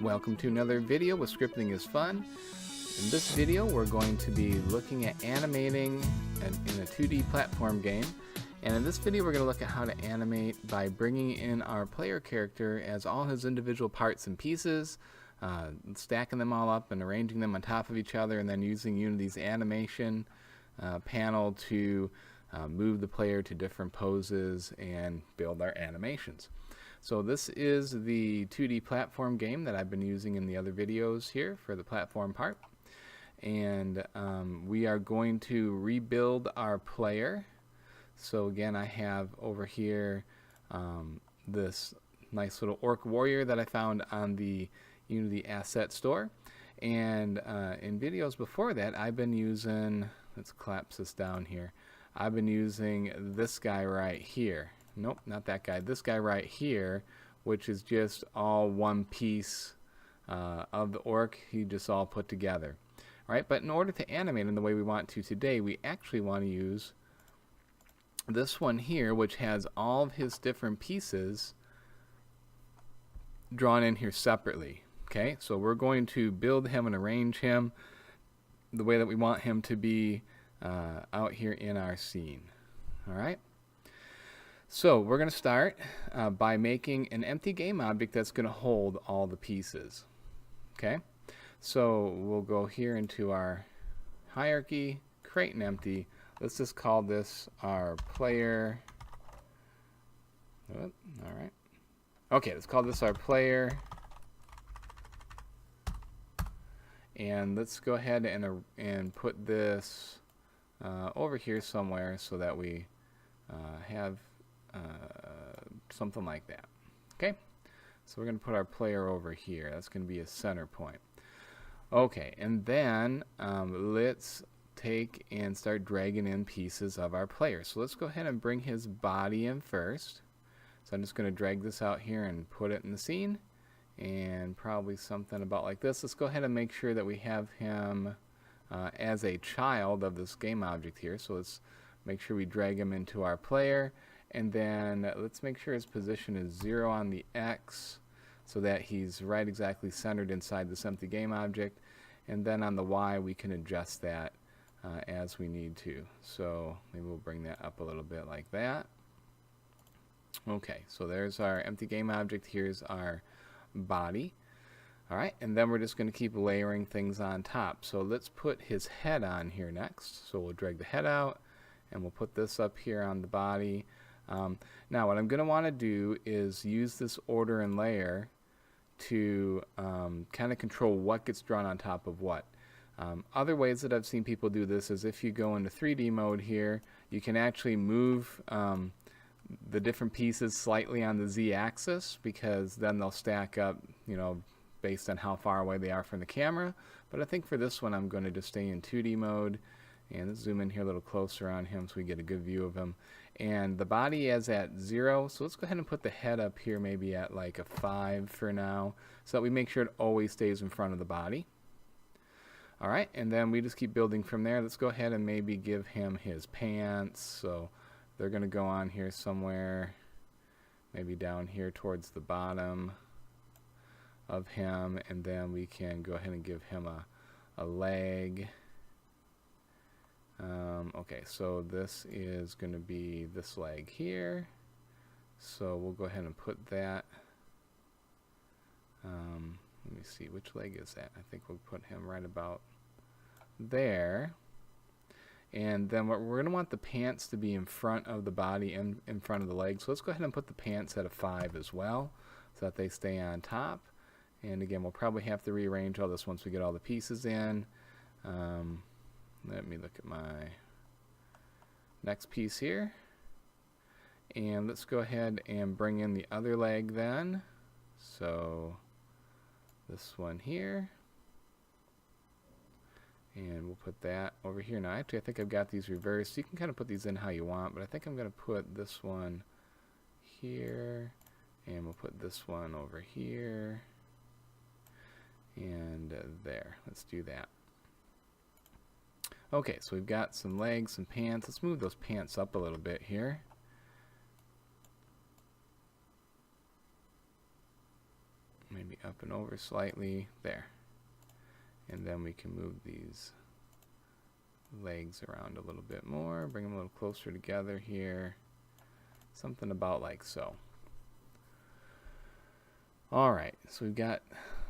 Welcome to another video with Scripting is Fun. In this video we're going to be looking at animating in a 2D platform game. And in this video we're going to look at how to animate by bringing in our player character as all his individual parts and pieces, stacking them all up and arranging them on top of each other, and then using Unity's animation panel to move the player to different poses and build our animations. So this is the 2D platform game that I've been using in the other videos here for the platform part. And we are going to rebuild our player. So again, I have over here this nice little orc warrior that I found on the Unity Asset Store. And in videos before that, I've been using, let's collapse this down here, I've been using this guy right here. Nope, not that guy. This guy right here, which is just all one piece of the orc. He just all put together. All right, but in order to animate in the way we want to today, we actually want to use this one here, which has all of his different pieces drawn in here separately. Okay, so we're going to build him and arrange him the way that we want him to be out here in our scene. All right. So we're going to start by making an empty game object that's going to hold all the pieces. Okay, so we'll go here into our hierarchy, create an empty. Let's just call this our player. All right. Okay, let's call this our player. And let's go ahead and put this over here somewhere so that we have something like that. Okay, so we're going to put our player over here. That's going to be a center point. Okay, and then let's take and start dragging in pieces of our player. So let's go ahead and bring his body in first. So I'm just going to drag this out here and put it in the scene, and probably something about like this. Let's go ahead and make sure that we have him as a child of this game object here. So let's make sure we drag him into our player. And then let's make sure his position is 0 on the X so that he's right exactly centered inside this empty game object. And then on the Y we can adjust that as we need to. So maybe we'll bring that up a little bit like that. Okay, so there's our empty game object. Here's our body. All right, and then we're just going to keep layering things on top. So let's put his head on here next. So we'll drag the head out and we'll put this up here on the body. Now what I'm going to want to do is use this order and layer to kind of control what gets drawn on top of what. Other ways that I've seen people do this is if you go into 3D mode here, you can actually move the different pieces slightly on the Z-axis, because then they'll stack up, you know, based on how far away they are from the camera. But I think for this one I'm going to just stay in 2D mode. And let's zoom in here a little closer on him so we get a good view of him. And the body is at 0, so let's go ahead and put the head up here maybe at like a 5 for now, so that we make sure it always stays in front of the body. Alright, and then we just keep building from there. Let's go ahead and maybe give him his pants. So they're going to go on here somewhere, maybe down here towards the bottom of him, and then we can go ahead and give him a leg. Okay, so this is going to be this leg here, so we'll go ahead and put that. Let me see, which leg is that? I think we'll put him right about there. And then we're going to want the pants to be in front of the body and in front of the leg, so let's go ahead and put the pants at a 5 as well, so that they stay on top. And again, we'll probably have to rearrange all this once we get all the pieces in. Let me look at my next piece here. And let's go ahead and bring in the other leg then. So this one here. And we'll put that over here. Now actually I think I've got these reversed. You can kind of put these in how you want, but I think I'm going to put this one here. And we'll put this one over here. And there. Let's do that. Okay, so we've got some legs, some pants. Let's move those pants up a little bit here. Maybe up and over slightly. There. And then we can move these legs around a little bit more. Bring them a little closer together here. Something about like so. Alright, so we've got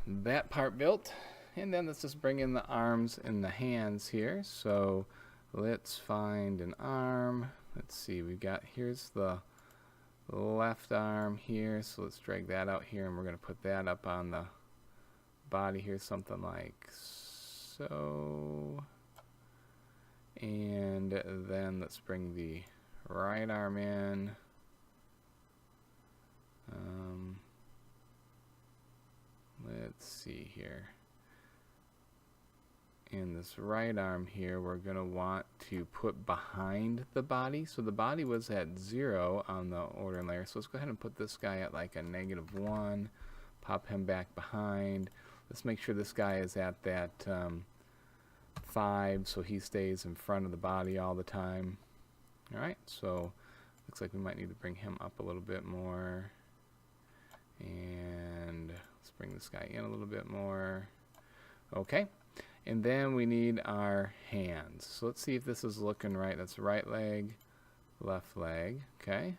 that part built. And then let's just bring in the arms and the hands here. So let's find an arm. Let's see, we've got, here's the left arm here. So let's drag that out here, and we're going to put that up on the body here, something like so. And then let's bring the right arm in. Let's see here. In this right arm here, we're going to want to put behind the body. So the body was at 0 on the order layer. So let's go ahead and put this guy at like a -1. Pop him back behind. Let's make sure this guy is at that 5, so he stays in front of the body all the time. Alright, so looks like we might need to bring him up a little bit more. And let's bring this guy in a little bit more. Okay. And then we need our hands. So let's see if this is looking right. That's right leg, left leg. Okay.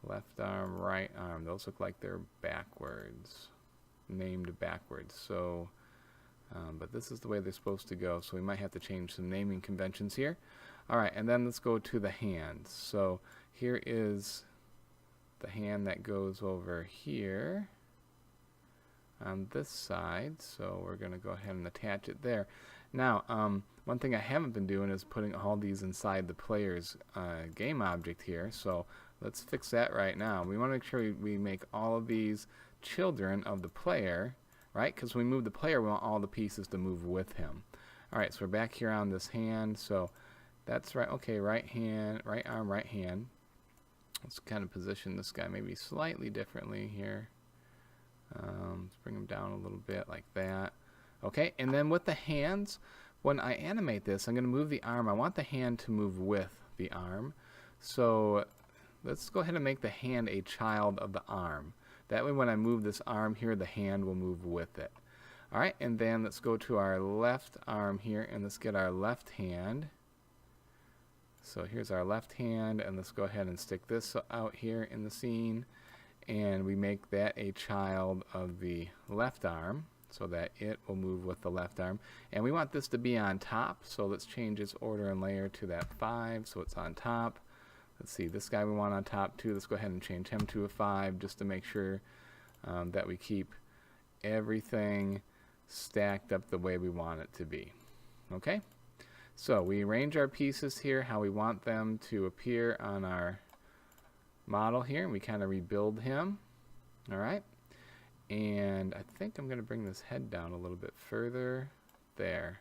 Left arm, right arm. Those look like they're backwards. Named backwards. So, but this is the way they're supposed to go. So we might have to change some naming conventions here. Alright, and then let's go to the hands. So here is the hand that goes over here on this side, so we're going to go ahead and attach it there. Now, one thing I haven't been doing is putting all these inside the player's game object here, so let's fix that right now. We want to make sure we make all of these children of the player, right? Because when we move the player, we want all the pieces to move with him. Alright, so we're back here on this hand, so that's right. Okay, right hand, right arm, right hand. Let's kind of position this guy maybe slightly differently here. Let's bring him down a little bit like that. Okay, and then with the hands, when I animate this, I'm going to move the arm. I want the hand to move with the arm. So let's go ahead and make the hand a child of the arm. That way when I move this arm here, the hand will move with it. Alright, and then let's go to our left arm here, and let's get our left hand. So here's our left hand, and let's go ahead and stick this out here in the scene. And we make that a child of the left arm so that it will move with the left arm. And we want this to be on top, so let's change its order and layer to that 5 so it's on top. Let's see, this guy we want on top too. Let's go ahead and change him to a 5 just to make sure that we keep everything stacked up the way we want it to be. Okay? So we arrange our pieces here how we want them to appear on our model here, and we kind of rebuild him. Alright, and I think I'm going to bring this head down a little bit further there,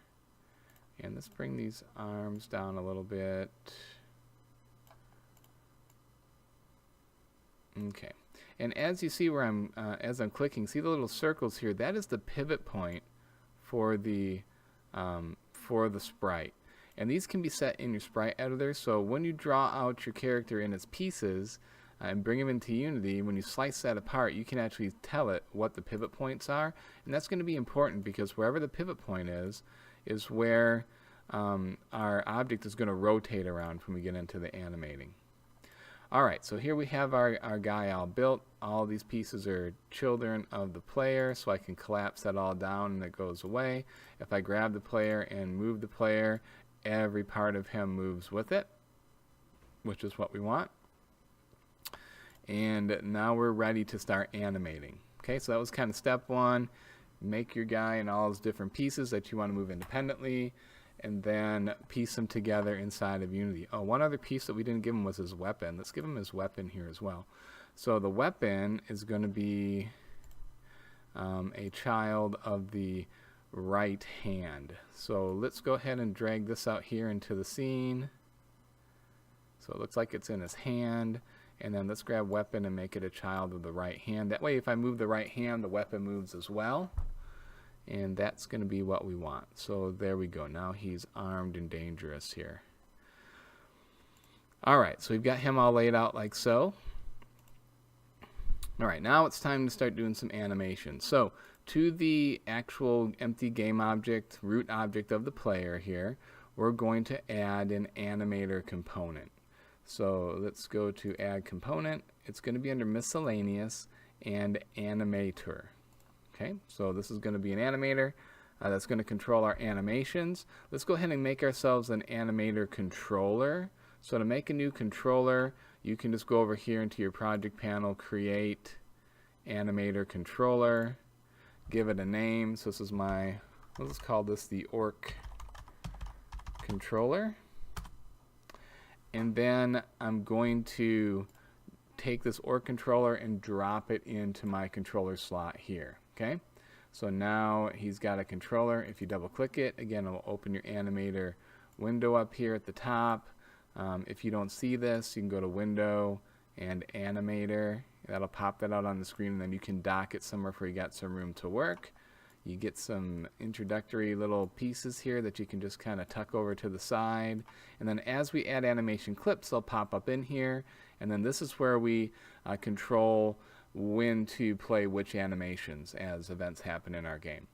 and let's bring these arms down a little bit. Okay, and as you see where I'm as I'm clicking, see the little circles here? That is the pivot point for the sprite. And these can be set in your sprite editor, so when you draw out your character in its pieces and bring them into Unity, when you slice that apart, you can actually tell it what the pivot points are. And that's going to be important because wherever the pivot point is where our object is going to rotate around when we get into the animating. Alright, so here we have our guy all built. All these pieces are children of the player, so I can collapse that all down and it goes away. If I grab the player and move the player, every part of him moves with it, which is what we want. And now we're ready to start animating. Okay, so that was kind of step 1. Make your guy in all his different pieces that you want to move independently, and then piece them together inside of Unity. Oh, one other piece that we didn't give him was his weapon. Let's give him his weapon here as well. So the weapon is going to be a child of the right hand. So let's go ahead and drag this out here into the scene. So it looks like it's in his hand. And then let's grab weapon and make it a child of the right hand. That way if I move the right hand, the weapon moves as well. and that's going to be what we want. So there we go. Now he's armed and dangerous here. Alright, so we've got him all laid out like so. Alright, now it's time to start doing some animation. So to the actual empty game object, root object of the player here, we're going to add an animator component. So let's go to add component. It's going to be under miscellaneous and animator. Okay, so this is going to be an animator that's going to control our animations. Let's go ahead and make ourselves an animator controller. So to make a new controller, you can just go over here into your project panel, create animator controller, give it a name. So this is let's call this the orc controller. And then I'm going to take this orc controller and drop it into my controller slot here. Okay, so now he's got a controller. If you double click it, again, it will open your animator window up here at the top. If you don't see this, you can go to Window and Animator. That'll pop that out on the screen, and then you can dock it somewhere where you got some room to work. You get some introductory little pieces here that you can just kind of tuck over to the side. And then as we add animation clips, they'll pop up in here. And then this is where we control when to play which animations as events happen in our game.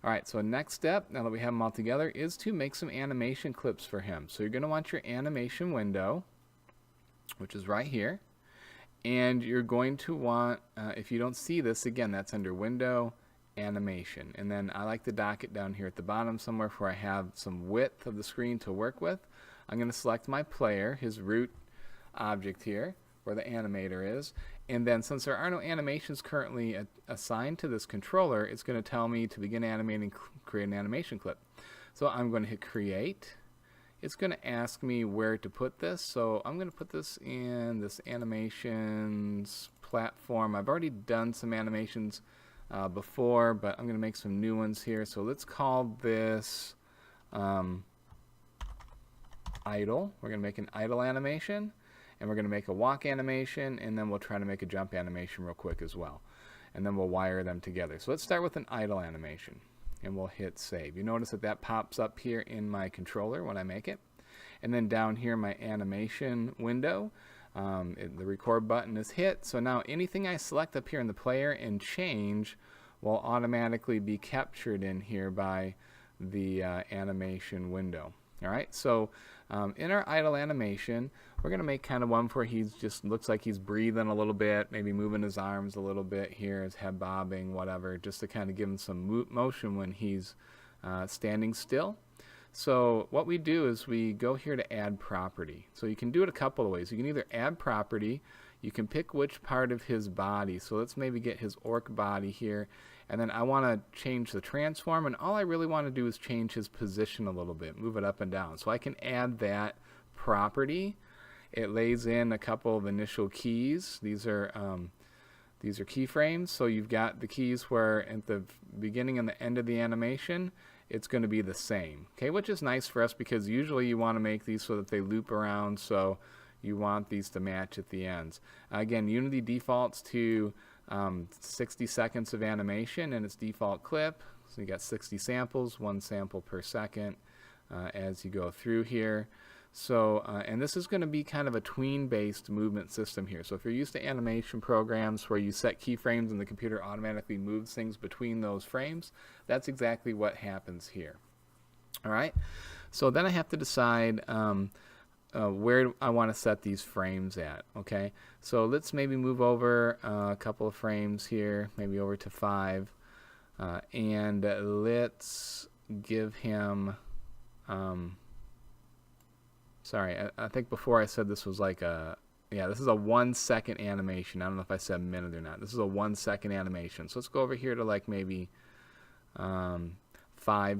Alright, so next step, now that we have them all together, is to make some animation clips for him. So you're going to want your animation window, which is right here. And you're going to want, if you don't see this, again, that's under Window, Animation. And then I like to dock it down here at the bottom somewhere where I have some width of the screen to work with. I'm going to select my player, his root object here, where the animator is. And then since there are no animations currently assigned to this controller, it's going to tell me to begin animating, create an animation clip. So I'm going to hit create. It's going to ask me where to put this. So I'm going to put this in this animations platform. I've already done some animations before, but I'm going to make some new ones here. So let's call this idle. We're going to make an idle animation. And we're going to make a walk animation, and then we'll try to make a jump animation real quick as well. And then we'll wire them together. So let's start with an idle animation, and we'll hit save. You notice that that pops up here in my controller when I make it. And then down here, my animation window, the record button is hit. So now anything I select up here in the player and change will automatically be captured in here by the animation window. Alright, so in our idle animation, we're going to make kind of one where he's just looks like he's breathing a little bit, maybe moving his arms a little bit here, his head bobbing, whatever, just to kind of give him some motion when he's standing still. So what we do is we go here to add property. So you can do it a couple of ways. You can either add property, you can pick which part of his body. So let's maybe get his orc body here, and then I want to change the transform, and all I really want to do is change his position a little bit, move it up and down. So I can add that property. It lays in a couple of initial keys. These are keyframes. So you've got the keys where at the beginning and the end of the animation, it's going to be the same. Okay, which is nice for us because usually you want to make these so that they loop around. So you want these to match at the ends. Again, Unity defaults to 60 seconds of animation in its default clip. So you got 60 samples, 1 sample per second as you go through here. So, and this is going to be kind of a tween-based movement system here. So if you're used to animation programs where you set keyframes and the computer automatically moves things between those frames, that's exactly what happens here. All right. So then I have to decide where I want to set these frames at. Okay. So let's maybe move over a couple of frames here, maybe over to 5, and let's give him. Sorry, I think before I said this was like a, yeah, this is a 1 second animation. I don't know if I said minute or not. This is a 1 second animation. So let's go over here to like maybe 5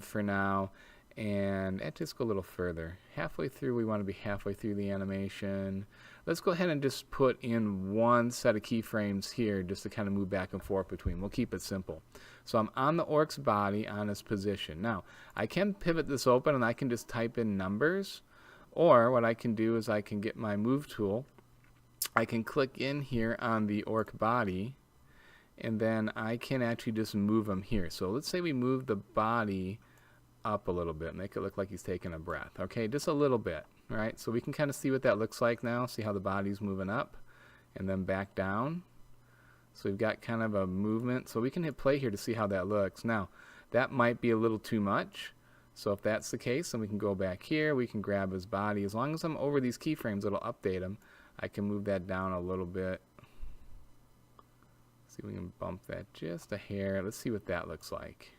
for now, and just go a little further. Halfway through, we want to be halfway through the animation. Let's go ahead and just put in one set of keyframes here just to kind of move back and forth between. We'll keep it simple. So I'm on the orc's body on his position. Now, I can pivot this open and I can just type in numbers. Or what I can do is I can get my move tool, I can click in here on the orc body, and then I can actually just move him here. So let's say we move the body up a little bit, make it look like he's taking a breath. Okay, just a little bit, right? So we can kind of see what that looks like now. See how the body's moving up and then back down. So we've got kind of a movement. So we can hit play here to see how that looks. Now, that might be a little too much. So if that's the case, then we can go back here. We can grab his body. As long as I'm over these keyframes, it'll update him. I can move that down a little bit. See if we can bump that just a hair. Let's see what that looks like.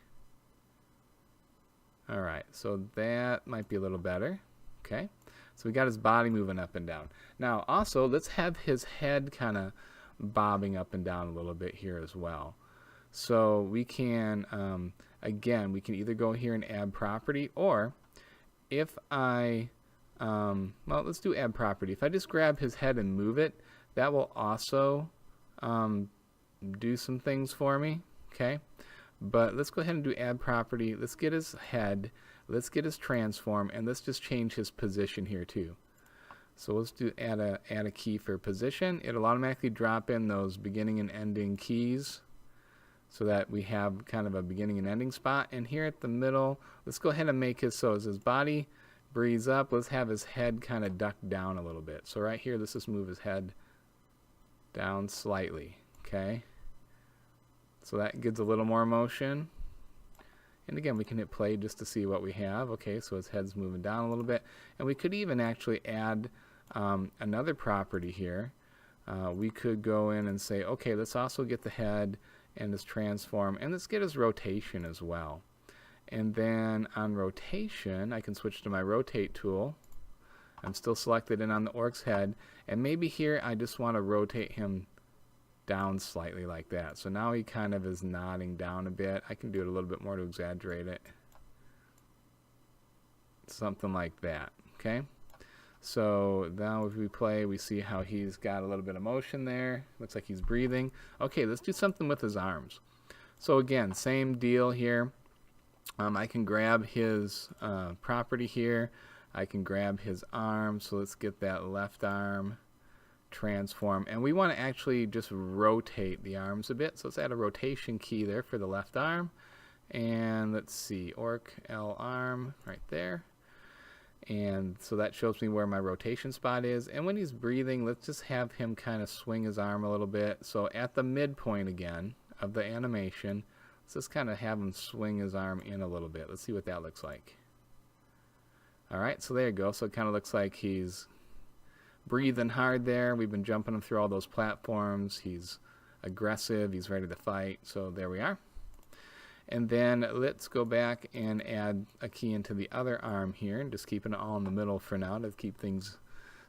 Alright, so that might be a little better. Okay, so we got his body moving up and down. Now also, let's have his head kind of bobbing up and down a little bit here as well. So we can, again, we can either go here and add property, or if I, well, let's do add property. If I just grab his head and move it, that will also do some things for me. Okay. But let's go ahead and do add property. Let's get his head, let's get his transform, and let's just change his position here too. So let's do add a key for position. It'll automatically drop in those beginning and ending keys so that we have kind of a beginning and ending spot. And here at the middle, let's go ahead and make his, so as his body breathes up, let's have his head kind of duck down a little bit. So right here, let's just move his head down slightly. Okay. So that gives a little more motion. And again, we can hit play just to see what we have. Okay, so his head's moving down a little bit. And we could even actually add another property here. We could go in and say, okay, let's also get the head and his transform, and let's get his rotation as well. And then on rotation, I can switch to my rotate tool. I'm still selected in on the orc's head. And maybe here I just want to rotate him down slightly like that. So now he kind of is nodding down a bit. I can do it a little bit more to exaggerate it. Something like that. Okay. So now if we play, we see how he's got a little bit of motion there. Looks like he's breathing. Okay, let's do something with his arms. So again, same deal here. I can grab his property here. I can grab his arm. So let's get that left arm. Transform, and we want to actually just rotate the arms a bit, so let's add a rotation key there for the left arm, and let's see, orc L arm right there, and so that shows me where my rotation spot is. And when he's breathing, let's just have him kind of swing his arm a little bit. So at the midpoint again of the animation, let's just kind of have him swing his arm in a little bit. Let's see what that looks like. Alright, so there you go. So it kind of looks like he's breathing hard there. We've been jumping him through all those platforms. He's aggressive. He's ready to fight. So there we are. And then let's go back and add a key into the other arm here, and just keeping it all in the middle for now to keep things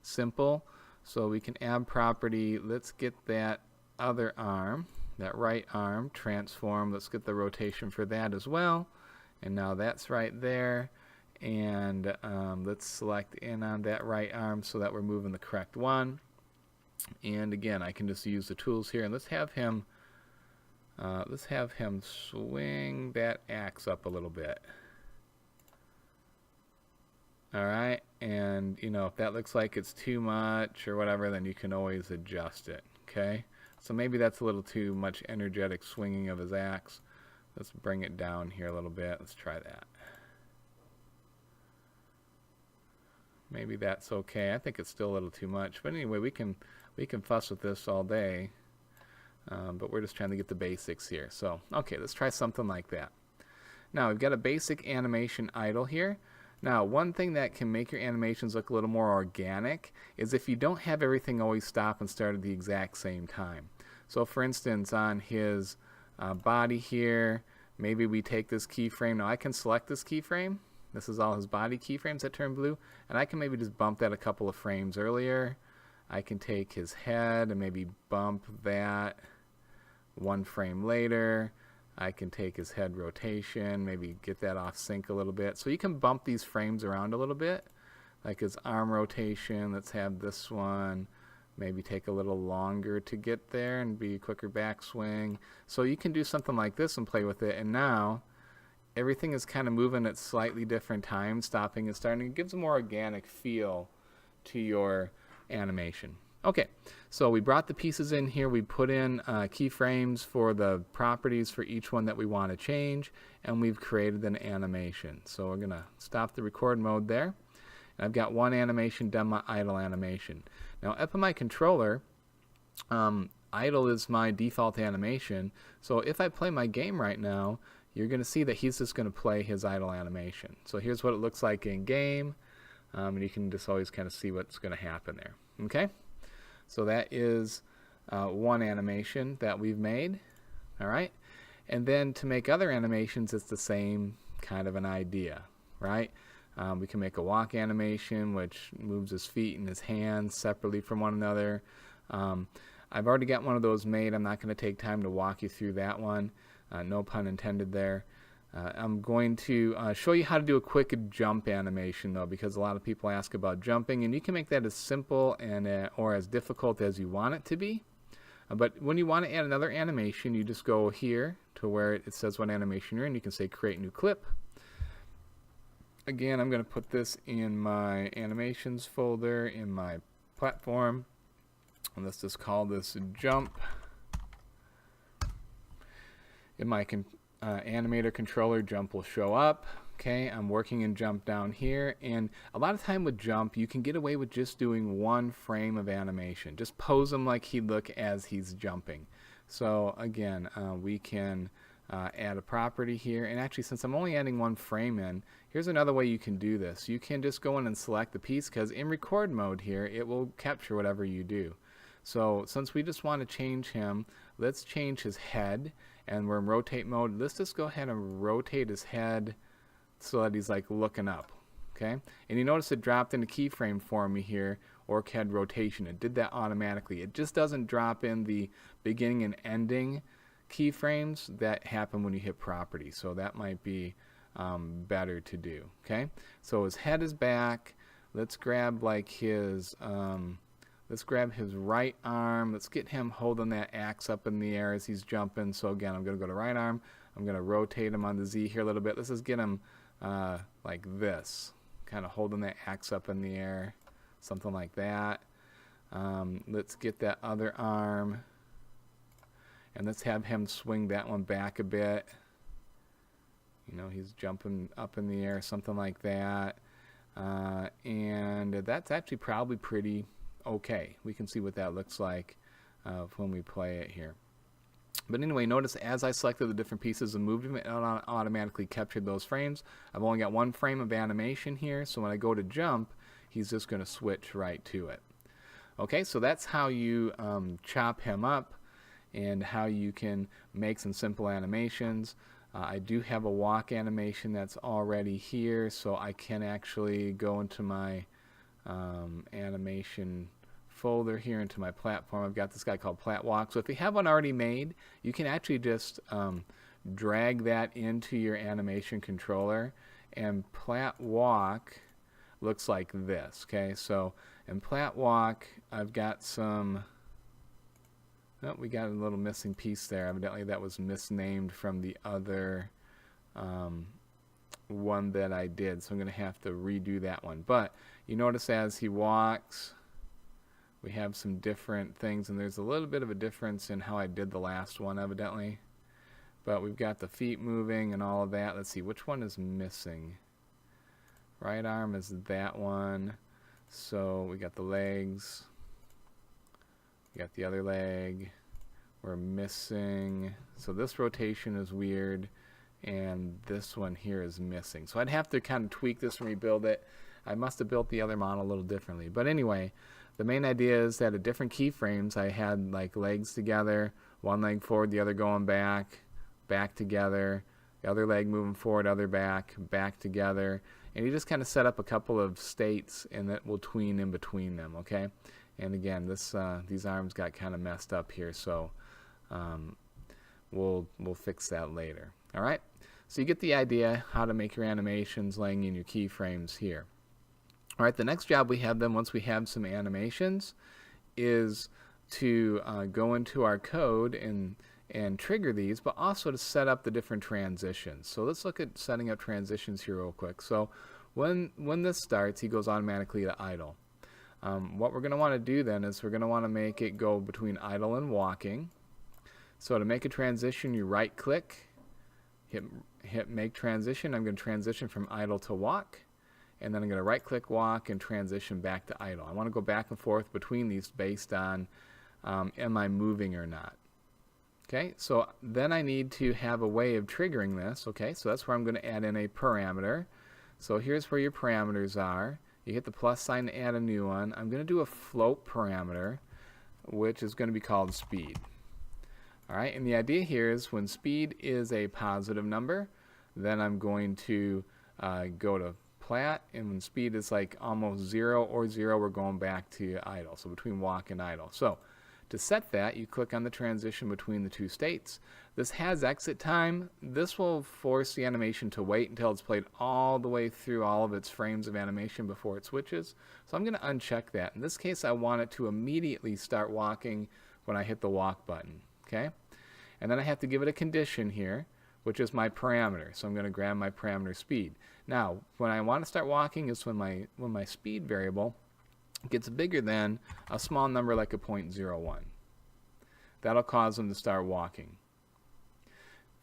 simple. So we can add property. Let's get that other arm, that right arm, transform. Let's get the rotation for that as well. And now that's right there. And let's select in on that right arm so that we're moving the correct one. And again, I can just use the tools here, and let's have him swing that axe up a little bit. All right, and you know, if that looks like it's too much or whatever, then you can always adjust it. Okay, so maybe that's a little too much energetic swinging of his axe. Let's bring it down here a little bit. Let's try that. Maybe that's okay. I think it's still a little too much, but anyway, we can fuss with this all day, but we're just trying to get the basics here. So okay, let's try something like that. Now we've got a basic animation idle here. Now one thing that can make your animations look a little more organic is if you don't have everything always stop and start at the exact same time. So for instance, on his body here, maybe we take this keyframe. Now I can select this keyframe. This is all his body keyframes that turn blue, and I can maybe just bump that a couple of frames earlier. I can take his head and maybe bump that one frame later. I can take his head rotation, maybe get that off sync a little bit. So you can bump these frames around a little bit, like his arm rotation. Let's have this one maybe take a little longer to get there and be a quicker backswing. So you can do something like this and play with it, and now everything is kind of moving at slightly different times, stopping and starting. It gives a more organic feel to your animation. Okay, so we brought the pieces in here. We put in keyframes for the properties for each one that we want to change, and we've created an animation. So we're going to stop the record mode there. And I've got one animation done, my idle animation. Now up in my controller, idle is my default animation. So if I play my game right now, you're going to see that he's just going to play his idle animation. So here's what it looks like in game, and you can just always kind of see what's going to happen there. Okay? So that is one animation that we've made. All right, and then to make other animations, it's the same kind of an idea, right? We can make a walk animation, which moves his feet and his hands separately from one another. I've already got one of those made. I'm not going to take time to walk you through that one. No pun intended there. I'm going to show you how to do a quick jump animation though, because a lot of people ask about jumping, and you can make that as simple and or as difficult as you want it to be. But when you want to add another animation, you just go here to where it says what animation you're in. You can say create new clip. Again, I'm going to put this in my animations folder in my platform, and let's just call this jump. In my Animator Controller, jump will show up. Okay, I'm working in jump down here, and a lot of time with jump you can get away with just doing one frame of animation. Just pose him like he'd look as he's jumping. So again, we can add a property here, and actually since I'm only adding one frame in, here's another way you can do this. You can just go in and select the piece, because in record mode here it will capture whatever you do. So since we just want to change him, let's change his head, and we're in rotate mode. Let's just go ahead and rotate his head so that he's like looking up. Okay, and you notice it dropped in a keyframe for me here, orc head rotation. It did that automatically. It just doesn't drop in the beginning and ending keyframes that happen when you hit property. So that might be better to do. Okay, so his head is back. Let's grab like his let's grab his right arm. Let's get him holding that axe up in the air as he's jumping. So again, I'm going to go to right arm. I'm going to rotate him on the Z here a little bit. Let's just get him like this, kind of holding that axe up in the air, something like that. Let's get that other arm, and let's have him swing that one back a bit. You know, he's jumping up in the air, something like that. And that's actually probably pretty okay. We can see what that looks like when we play it here. But anyway, notice as I selected the different pieces and moved them, it automatically captured those frames. I've only got one frame of animation here, so when I go to jump, he's just going to switch right to it. Okay, so that's how you chop him up and how you can make some simple animations. I do have a walk animation that's already here, so I can actually go into my animation folder here into my platform. I've got this guy called Plat Walk. So if you have one already made, you can actually just drag that into your animation controller, and Plat Walk looks like this. Okay, so in Plat Walk, I've got some. Oh, we got a little missing piece there. Evidently, that was misnamed from the other one that I did. So I'm going to have to redo that one. But you notice as he walks, we have some different things, and there's a little bit of a difference in how I did the last one, evidently. But we've got the feet moving and all of that. Let's see, which one is missing? Right arm is that one. So we got the legs. We got the other leg. We're missing. So this rotation is weird, and this one here is missing. So I'd have to kind of tweak this and rebuild it. I must have built the other model a little differently. But anyway, the main idea is that at different keyframes, I had like legs together, one leg forward, the other going back, back together, the other leg moving forward, other back, back together. And you just kind of set up a couple of states, and that will tween in between them, okay? And again, this these arms got kind of messed up here, so we'll fix that later. All right? So you get the idea how to make your animations laying in your keyframes here. All right, the next job we have then, once we have some animations, is to go into our code and trigger these, but also to set up the different transitions. So let's look at setting up transitions here real quick. So when this starts, he goes automatically to idle. What we're going to want to do then is we're going to want to make it go between idle and walking. So to make a transition, you right click, hit make transition. I'm going to transition from idle to walk, and then I'm going to right click walk and transition back to idle. I want to go back and forth between these based on am I moving or not. Okay, so then I need to have a way of triggering this. Okay, so that's where I'm going to add in a parameter. So here's where your parameters are. You hit the plus sign to add a new one. I'm going to do a float parameter, which is going to be called speed. Alright, and the idea here is when speed is a positive number, then I'm going to go to plat, and when speed is like almost 0 or 0, we're going back to idle, so between walk and idle. So to set that, you click on the transition between the two states. This has exit time. This will force the animation to wait until it's played all the way through all of its frames of animation before it switches. So I'm going to uncheck that. In this case, I want it to immediately start walking when I hit the walk button. Okay? And then I have to give it a condition here, which is my parameter. So I'm going to grab my parameter speed. Now, when I want to start walking is when my speed variable gets bigger than a small number like a 0.01. That'll cause them to start walking.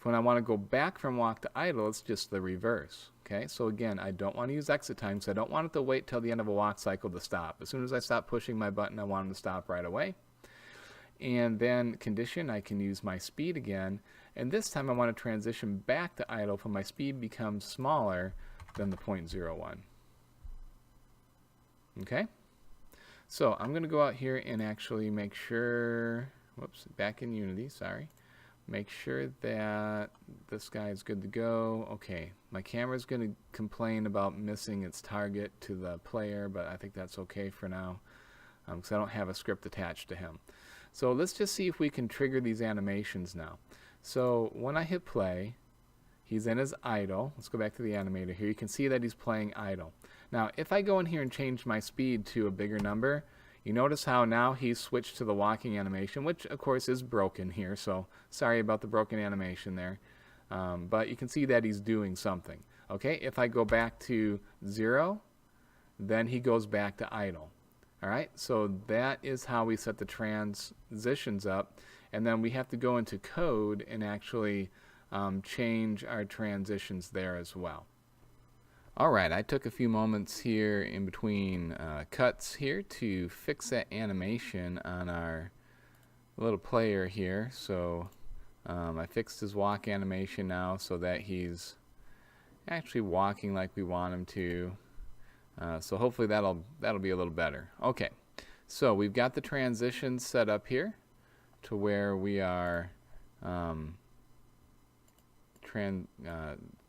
When I want to go back from walk to idle, it's just the reverse. Okay, so again, I don't want to use exit time, so I don't want it to wait till the end of a walk cycle to stop. As soon as I stop pushing my button, I want them to stop right away. And then condition, I can use my speed again, and this time I want to transition back to idle when my speed becomes smaller than the 0.01. Okay? So I'm going to go out here and actually make sure, whoops, back in Unity, sorry. Make sure that this guy is good to go. Okay, my camera is going to complain about missing its target to the player, but I think that's okay for now because I don't have a script attached to him. So let's just see if we can trigger these animations now. So when I hit play, he's in his idle. Let's go back to the animator here. You can see that he's playing idle. Now, if I go in here and change my speed to a bigger number, you notice how now he's switched to the walking animation, which of course is broken here, so sorry about the broken animation there. But you can see that he's doing something. Okay, if I go back to 0, then he goes back to idle. Alright, so that is how we set the transitions up, and then we have to go into code and actually change our transitions there as well. Alright, I took a few moments here in between cuts here to fix that animation on our little player here. So I fixed his walk animation now so that he's actually walking like we want him to. So hopefully that'll be a little better. Okay, so we've got the transitions set up here to where we are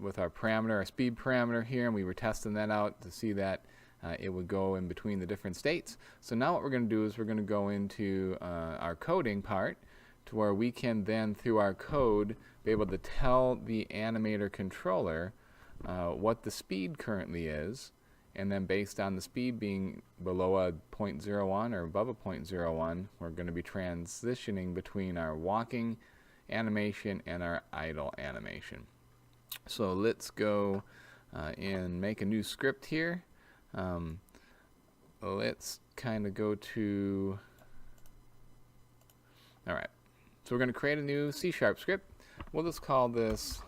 with our parameter, our speed parameter here, and we were testing that out to see that it would go in between the different states. So now what we're going to do is we're going to go into our coding part to where we can then, through our code, be able to tell the Animator Controller what the speed currently is, and then based on the speed being below a 0.01 or above a 0.01, we're going to be transitioning between our walking animation and our idle animation. So let's go and make a new script here. Let's kind of go to, alright, so we're going to create a new C# script. We'll just call this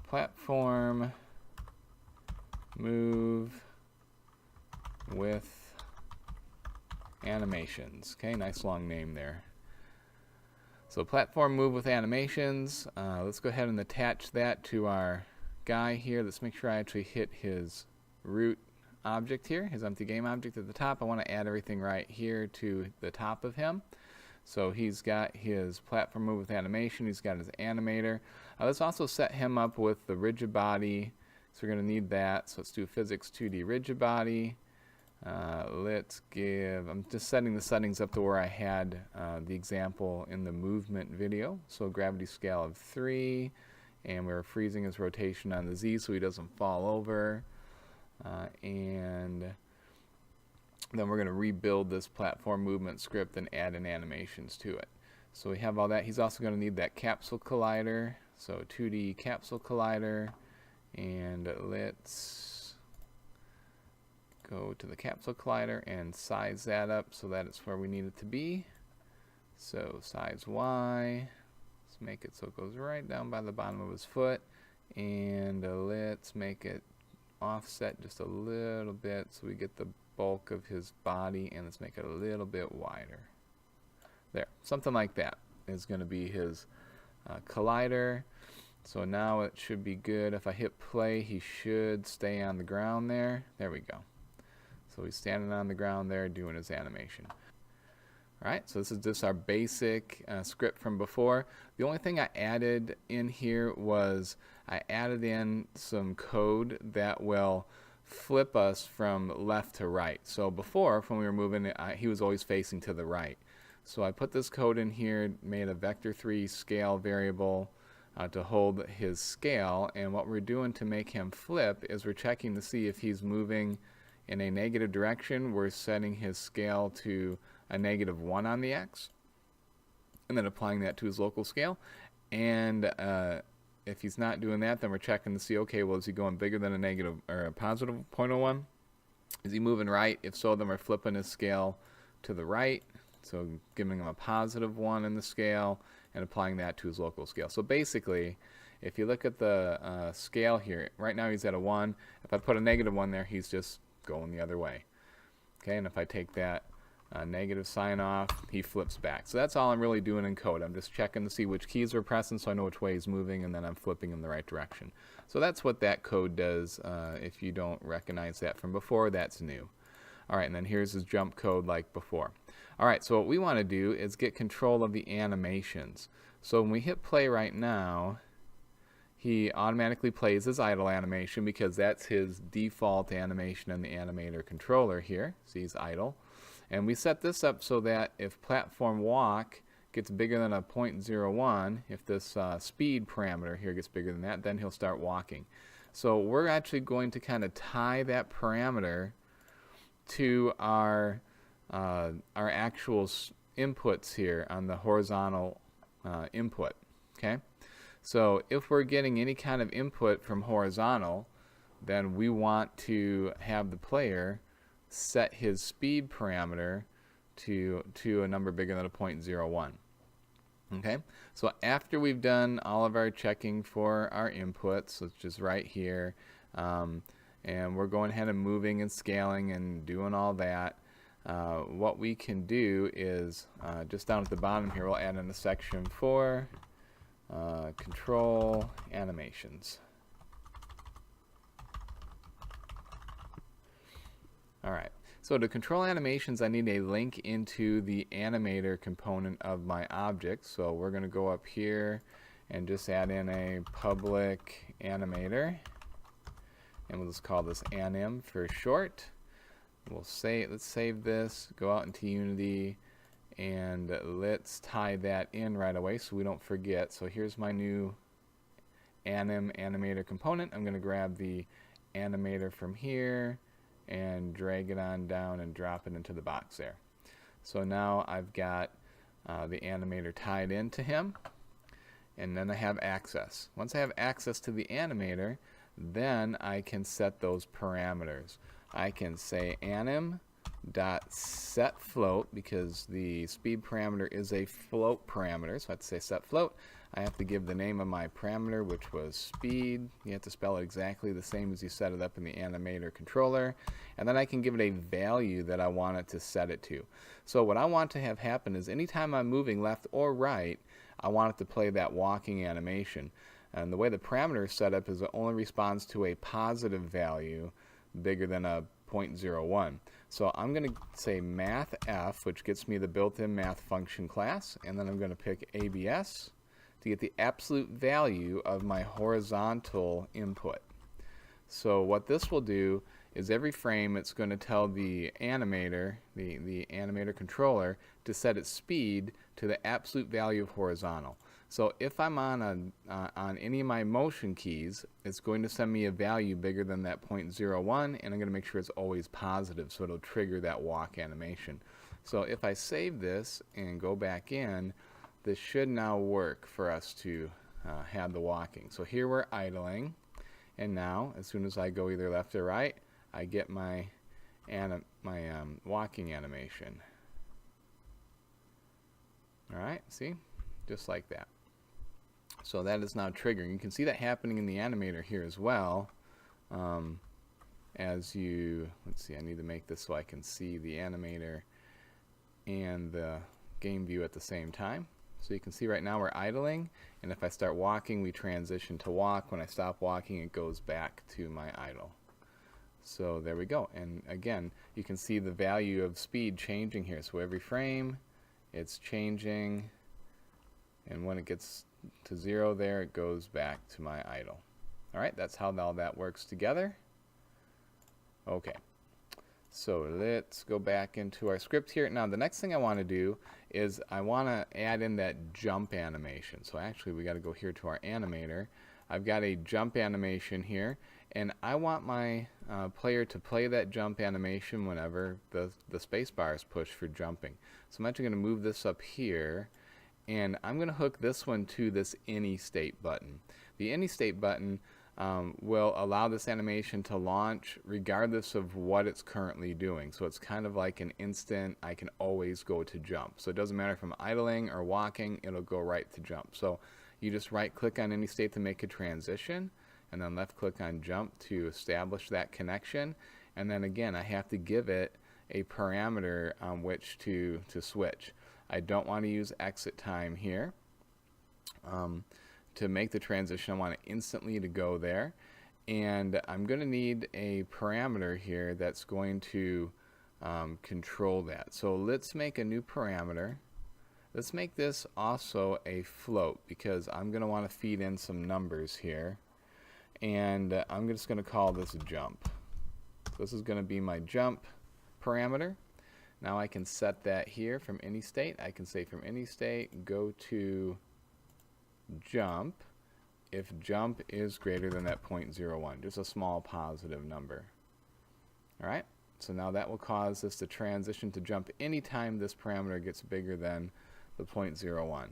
platform move with animations. Okay, nice long name there. So platform move with animations. Let's go ahead and attach that to our guy here. Let's make sure I actually hit his root object here, his empty game object at the top. I want to add everything right here to the top of him. So he's got his platform move with animation. He's got his animator. Let's also set him up with the rigid body. So we're going to need that. So let's do physics 2D rigid body. Let's give, I'm just setting the settings up to where I had the example in the movement video. So gravity scale of 3, and we're freezing his rotation on the Z so he doesn't fall over. And then we're going to rebuild this platform movement script and add in animations to it. So we have all that. He's also going to need that capsule collider. So 2D capsule collider. And let's go to the capsule collider and size that up so that it's where we need it to be. So size Y, let's make it so it goes right down by the bottom of his foot, and let's make it offset just a little bit so we get the bulk of his body, and let's make it a little bit wider. There, something like that is going to be his collider. So now it should be good. If I hit play, he should stay on the ground there. There we go. So he's standing on the ground there doing his animation. Alright, so this is just our basic script from before. The only thing I added in here was I added in some code that will flip us from left to right. So before, when we were moving, he was always facing to the right. So I put this code in here, made a vector3 scale variable to hold his scale, and what we're doing to make him flip is we're checking to see if he's moving in a negative direction. We're setting his scale to a -1 on the x, and then applying that to his local scale. And if he's not doing that, then we're checking to see, okay, well, is he going bigger than a negative or a positive 0.01? Is he moving right? If so, then we're flipping his scale to the right, so giving him a +1 in the scale and applying that to his local scale. So basically, if you look at the scale here, right now he's at a 1. If I put a -1 there, he's just going the other way. Okay, and if I take that negative sign off, he flips back. So that's all I'm really doing in code. I'm just checking to see which keys are pressing so I know which way he's moving, and then I'm flipping in the right direction. So that's what that code does. If you don't recognize that from before, that's new. Alright, and then here's his jump code like before. Alright, so what we want to do is get control of the animations. So when we hit play right now, he automatically plays his idle animation because that's his default animation in the Animator Controller here. See, he's idle. And we set this up so that if platform walk gets bigger than a 0.01, if this speed parameter here gets bigger than that, then he'll start walking. So we're actually going to kind of tie that parameter to our actual inputs here on the horizontal input. Okay, so if we're getting any kind of input from horizontal, then we want to have the player set his speed parameter to a number bigger than a 0.01. Okay, so after we've done all of our checking for our inputs, which is right here, and we're going ahead and moving and scaling and doing all that, what we can do is just down at the bottom here, we'll add in a section for control animations. Alright, so to control animations, I need a link into the animator component of my object. So we're going to go up here and just add in a public animator, and we'll just call this anim for short. We'll say, let's save this, go out into Unity, and let's tie that in right away so we don't forget. So here's my new animator component. I'm going to grab the animator from here and drag it on down and drop it into the box there. So now I've got the animator tied into him, and then I have access. Once I have access to the animator, then I can set those parameters. I can say anim.setFloat, because the speed parameter is a float parameter, so I have to say setFloat. I have to give the name of my parameter, which was speed. You have to spell it exactly the same as you set it up in the Animator Controller. And then I can give it a value that I want it to set it to. So what I want to have happen is anytime I'm moving left or right, I want it to play that walking animation. And the way the parameter is set up is it only responds to a positive value bigger than a 0.01. So I'm going to say mathf, which gets me the built-in math function class, and then I'm going to pick ABS to get the absolute value of my horizontal input. So what this will do is every frame it's going to tell the animator, the animator controller, to set its speed to the absolute value of horizontal. So if I'm on any of my motion keys, it's going to send me a value bigger than that 0.01, and I'm going to make sure it's always positive so it'll trigger that walk animation. So if I save this and go back in, this should now work for us to have the walking. So here we're idling, and now as soon as I go either left or right, I get my walking animation. Alright, see? Just like that. So that is now triggering. You can see that happening in the animator here as well. As you, let's see, I need to make this so I can see the animator and the game view at the same time. So you can see right now we're idling, and if I start walking, we transition to walk. When I stop walking, it goes back to my idle. So there we go. And again, you can see the value of speed changing here. So every frame, it's changing, and when it gets to 0 there, it goes back to my idle. Alright, that's how all that works together. Okay, so let's go back into our script here. Now the next thing I want to do is I want to add in that jump animation. So actually we got to go here to our animator. I've got a jump animation here, and I want my player to play that jump animation whenever the space bar is pushed for jumping. So I'm actually going to move this up here, and I'm going to hook this one to this any state button. The any state button will allow this animation to launch regardless of what it's currently doing. So it's kind of like an instant, I can always go to jump. So it doesn't matter if I'm idling or walking, it'll go right to jump. So you just right click on any state to make a transition, and then left click on jump to establish that connection. And then again, I have to give it a parameter on which to switch. I don't want to use exit time here. To make the transition, I want it instantly to go there, and I'm going to need a parameter here that's going to control that. So let's make a new parameter. Let's make this also a float, because I'm going to want to feed in some numbers here, and I'm just going to call this jump. So this is going to be my jump parameter. Now I can set that here from any state. I can say from any state go to jump if jump is greater than that 0.01, just a small positive number. Alright, so now that will cause this to transition to jump anytime this parameter gets bigger than the 0.01.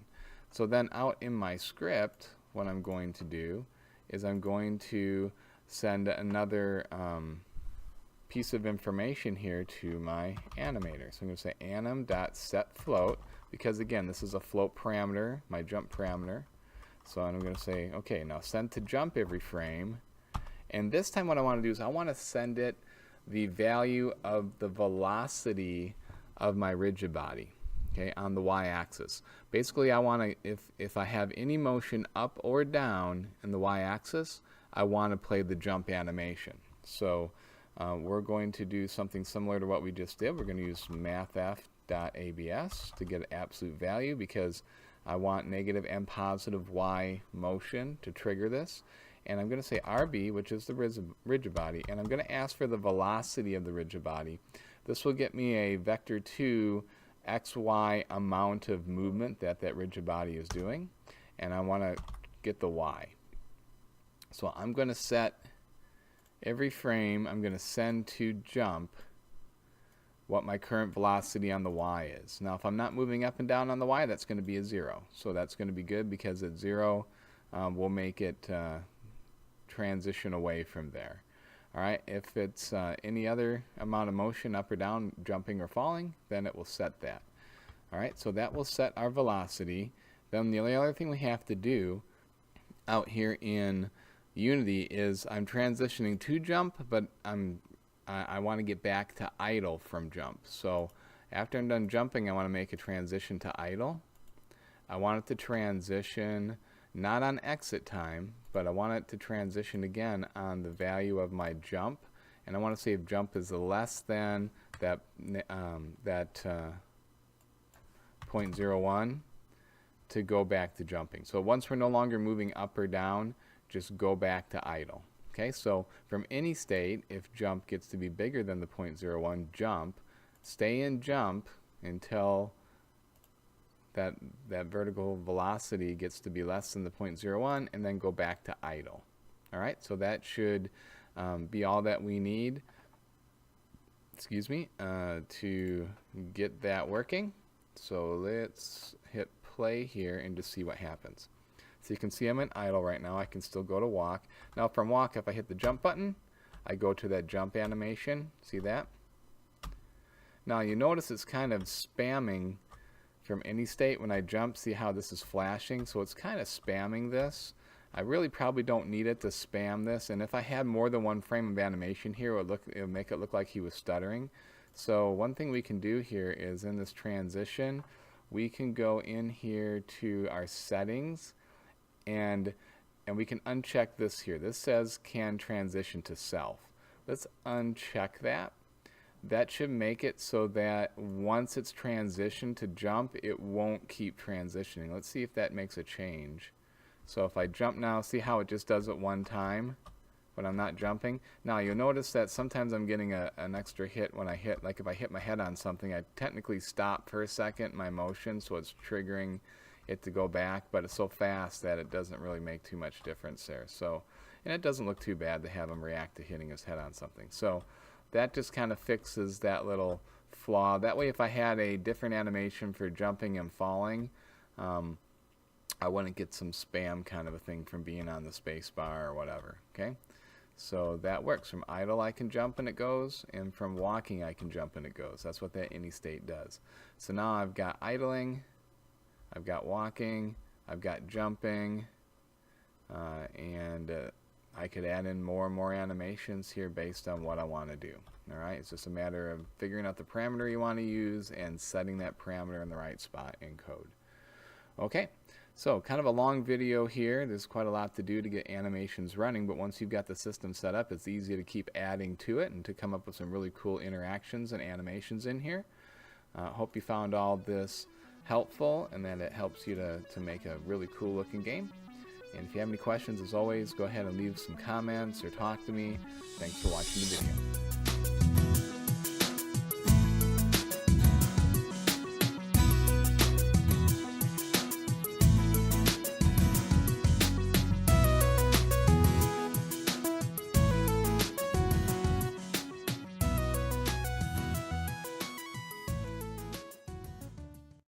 So then out in my script, what I'm going to do is I'm going to send another piece of information here to my animator. So I'm going to say anim.setFloat, because again, this is a float parameter, my jump parameter. So I'm going to say, okay, now send to jump every frame. And this time what I want to do is I want to send it the value of the velocity of my rigid body, okay, on the y-axis. Basically, I want to, if I have any motion up or down in the y-axis, I want to play the jump animation. So we're going to do something similar to what we just did. We're going to use mathf.abs to get an absolute value, because I want negative and positive y motion to trigger this. And I'm going to say RB, which is the rigid body, and I'm going to ask for the velocity of the rigid body. This will get me a vector 2 xy amount of movement that rigid body is doing, and I want to get the y. So I'm going to set every frame, I'm going to send to jump what my current velocity on the y is. Now if I'm not moving up and down on the y, that's going to be a 0. So that's going to be good, because at 0 we'll make it transition away from there. Alright, if it's any other amount of motion up or down, jumping or falling, then it will set that. Alright, so that will set our velocity. Then the only other thing we have to do out here in Unity is I'm transitioning to jump, but I want to get back to idle from jump. So after I'm done jumping, I want to make a transition to idle. I want it to transition not on exit time, but I want it to transition again on the value of my jump. And I want to see if jump is less than that 0.01 to go back to jumping. So once we're no longer moving up or down, just go back to idle. Okay, so from any state, if jump gets to be bigger than the 0.01, jump, stay in jump until that vertical velocity gets to be less than the 0.01, and then go back to idle. Alright, so that should be all that we need, to get that working. So let's hit play here and just see what happens. So you can see I'm in idle right now. I can still go to walk. Now from walk, if I hit the jump button, I go to that jump animation. See that? Now you notice it's kind of spamming from any state when I jump. See how this is flashing? So it's kind of spamming this. I really probably don't need it to spam this, and if I had more than one frame of animation here, it would make it look like he was stuttering. So one thing we can do here is in this transition, we can go in here to our settings, and we can uncheck this here. This says can transition to self. Let's uncheck that. That should make it so that once it's transitioned to jump, it won't keep transitioning. Let's see if that makes a change. So if I jump now, see how it just does it one time when I'm not jumping? Now you'll notice that sometimes I'm getting an extra hit when I hit, like if I hit my head on something, I technically stop for a second my motion, so it's triggering it to go back, but it's so fast that it doesn't really make too much difference there. So, and it doesn't look too bad to have him react to hitting his head on something. So that just kind of fixes that little flaw. That way if I had a different animation for jumping and falling, I wouldn't get some spam kind of a thing from being on the space bar or whatever. Okay, so that works. From idle I can jump and it goes, and from walking I can jump and it goes. That's what that any state does. So now I've got idling, I've got walking, I've got jumping, and I could add in more and more animations here based on what I want to do. Alright, it's just a matter of figuring out the parameter you want to use and setting that parameter in the right spot in code. Okay, so kind of a long video here. There's quite a lot to do to get animations running, but once you've got the system set up, it's easy to keep adding to it and to come up with some really cool interactions and animations in here. Hope you found all this helpful and that it helps you to make a really cool looking game. And if you have any questions, as always, go ahead and leave some comments or talk to me. Thanks for watching the video.